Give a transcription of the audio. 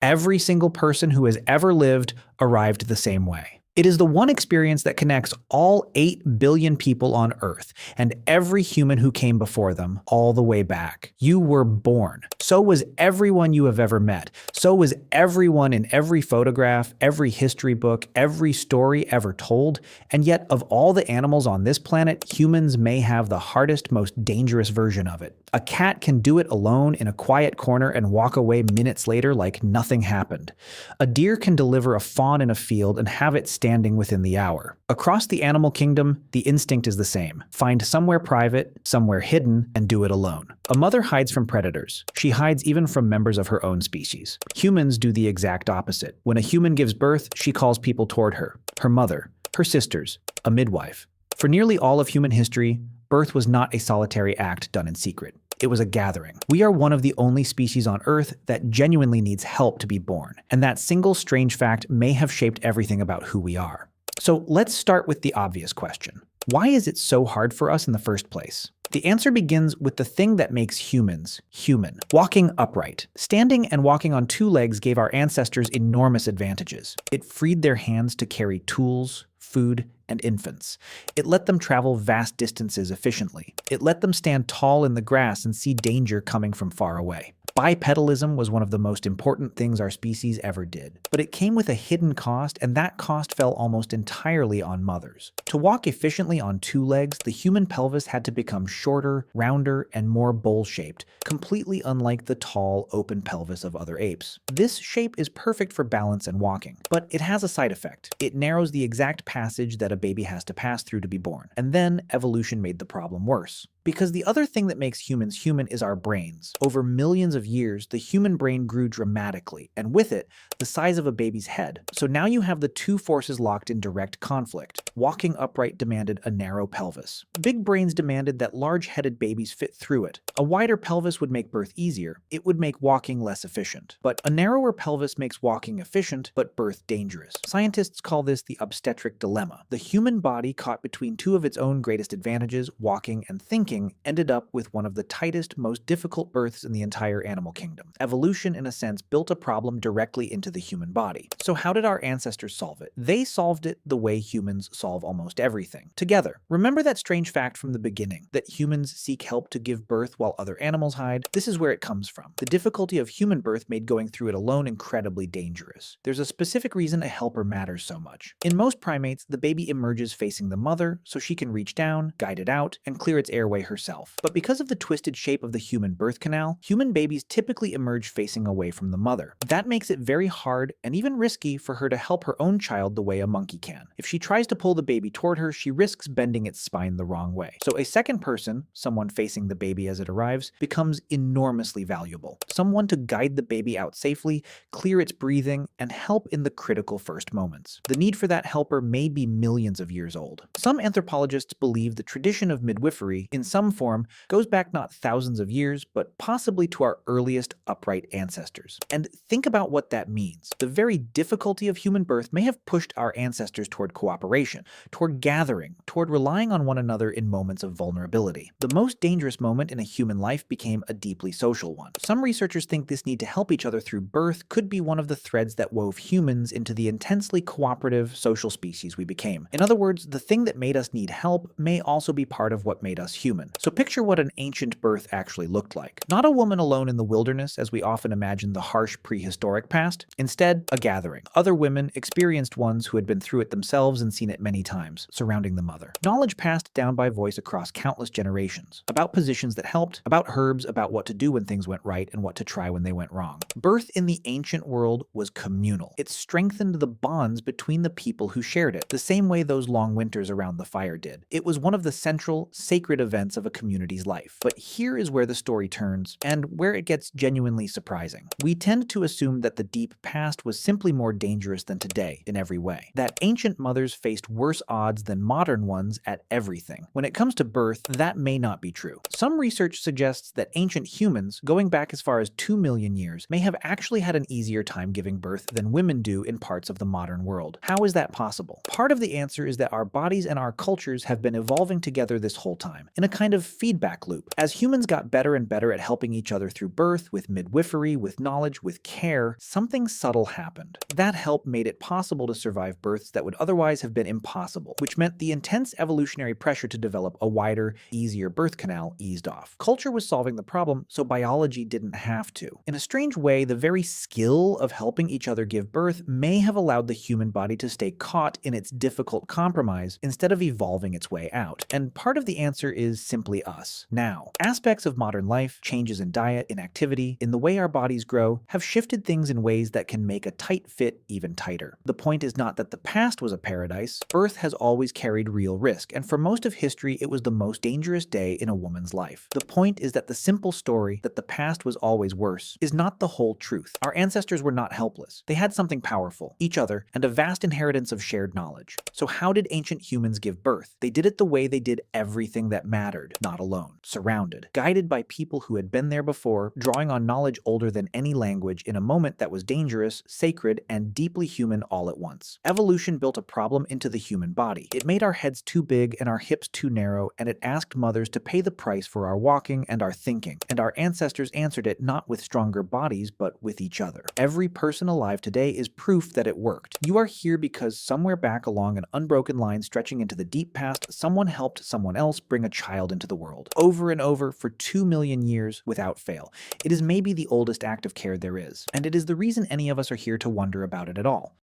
Every single person who has ever lived arrived the same way. It is the one experience that connects all 8 billion people on Earth and every human who came before them all the way back. You were born. So was everyone you have ever met. So was everyone in every photograph, every history book, every story ever told. And yet, of all the animals on this planet, humans may have the hardest, most dangerous version of it. A cat can do it alone in a quiet corner and walk away minutes later like nothing happened. A deer can deliver a fawn in a field and have it standing within the hour. Across the animal kingdom, the instinct is the same. Find somewhere private, somewhere hidden, and do it alone. A mother hides from predators. She hides even from members of her own species. Humans do the exact opposite. When a human gives birth, she calls people toward her mother, her sisters, a midwife. For nearly all of human history, birth was not a solitary act done in secret. It was a gathering. We are one of the only species on Earth that genuinely needs help to be born, and that single strange fact may have shaped everything about who we are. So let's start with the obvious question. Why is it so hard for us in the first place? The answer begins with the thing that makes humans human: walking upright. Standing and walking on 2 legs gave our ancestors enormous advantages. It freed their hands to carry tools, food, and infants. It let them travel vast distances efficiently. It let them stand tall in the grass and see danger coming from far away. Bipedalism was one of the most important things our species ever did, but it came with a hidden cost, and that cost fell almost entirely on mothers. To walk efficiently on 2 legs, the human pelvis had to become shorter, rounder, and more bowl-shaped, completely unlike the tall, open pelvis of other apes. This shape is perfect for balance and walking, but it has a side effect. It narrows the exact passage that a baby has to pass through to be born, and then evolution made the problem worse. Because the other thing that makes humans human is our brains. Over millions of years, the human brain grew dramatically, and with it, the size of a baby's head. So now you have the 2 forces locked in direct conflict. Walking upright demanded a narrow pelvis. Big brains demanded that large-headed babies fit through it. A wider pelvis would make birth easier. It would make walking less efficient. But a narrower pelvis makes walking efficient, but birth dangerous. Scientists call this the obstetric dilemma. The human body, caught between 2 of its own greatest advantages, walking and thinking, ended up with one of the tightest, most difficult births in the entire animal kingdom. Evolution, in a sense, built a problem directly into the human body. So how did our ancestors solve it? They solved it the way humans solve almost everything: together. Remember that strange fact from the beginning, that humans seek help to give birth while other animals hide? This is where it comes from. The difficulty of human birth made going through it alone incredibly dangerous. There's a specific reason a helper matters so much. In most primates, the baby emerges facing the mother, so she can reach down, guide it out, and clear its airway herself. But because of the twisted shape of the human birth canal, human babies typically emerge facing away from the mother. That makes it very hard and even risky for her to help her own child the way a monkey can. If she tries to pull the baby toward her, she risks bending its spine the wrong way. So a second person, someone facing the baby as it arrives, becomes enormously valuable. Someone to guide the baby out safely, clear its breathing, and help in the critical first moments. The need for that helper may be millions of years old. Some anthropologists believe the tradition of midwifery, in some form, goes back not thousands of years, but possibly to our earliest upright ancestors. And think about what that means. The very difficulty of human birth may have pushed our ancestors toward cooperation, toward gathering, toward relying on one another in moments of vulnerability. The most dangerous moment in a human life became a deeply social one. Some researchers think this need to help each other through birth could be one of the threads that wove humans into the intensely cooperative social species we became. In other words, the thing that made us need help may also be part of what made us human. So picture what an ancient birth actually looked like. Not a woman alone in the wilderness, as we often imagine the harsh prehistoric past. Instead, a gathering. Other women, experienced ones who had been through it themselves and seen it many times, surrounding the mother. Knowledge passed down by voice across countless generations. About positions that helped, about herbs, about what to do when things went right and what to try when they went wrong. Birth in the ancient world was communal. It strengthened the bonds between the people who shared it, the same way those long winters around the fire did. It was one of the central, sacred events of a community's life. But here is where the story turns, and where it gets genuinely surprising. We tend to assume that the deep past was simply more dangerous than today in every way. That ancient mothers faced worse odds than modern ones at everything. When it comes to birth, that may not be true. Some research suggests that ancient humans, going back as far as 2 million years, may have actually had an easier time giving birth than women do in parts of the modern world. How is that possible? Part of the answer is that our bodies and our cultures have been evolving together this whole time, in a kind of feedback loop. As humans got better and better at helping each other through birth, with midwifery, with knowledge, with care, something subtle happened. That help made it possible to survive births that would otherwise have been impossible, which meant the intense evolutionary pressure to develop a wider, easier birth canal eased off. Culture was solving the problem, so biology didn't have to. In a strange way, the very skill of helping each other give birth may have allowed the human body to stay caught in its difficult compromise instead of evolving its way out. And part of the answer is simply us, now. Aspects of modern life, changes in diet, in activity, in the way our bodies grow, have shifted things in ways that can make a tight fit even tighter. The point is not that the past was a paradise. Birth has always carried real risk, and for most of history it was the most dangerous day in a woman's life. The point is that the simple story that the past was always worse is not the whole truth. Our ancestors were not helpless. They had something powerful, each other, and a vast inheritance of shared knowledge. So how did ancient humans give birth? They did it the way they did everything that mattered, not alone, surrounded, guided by people who had been there before, drawing on knowledge older than any language in a moment that was dangerous, sacred, and deeply human all at once. Evolution built a problem into the human body. It made our heads too big and our hips too narrow, and it asked mothers to pay the price for our walking and our thinking. And our ancestors answered it not with stronger bodies, but with each other. Every person alive today is proof that it worked. You are here because somewhere back along an unbroken line stretching into the deep past, someone helped someone else bring a child into the world. Over and over for 2 million years without fail. It is maybe the oldest act of care there is, and it is the reason any of us are here to wonder about it at all.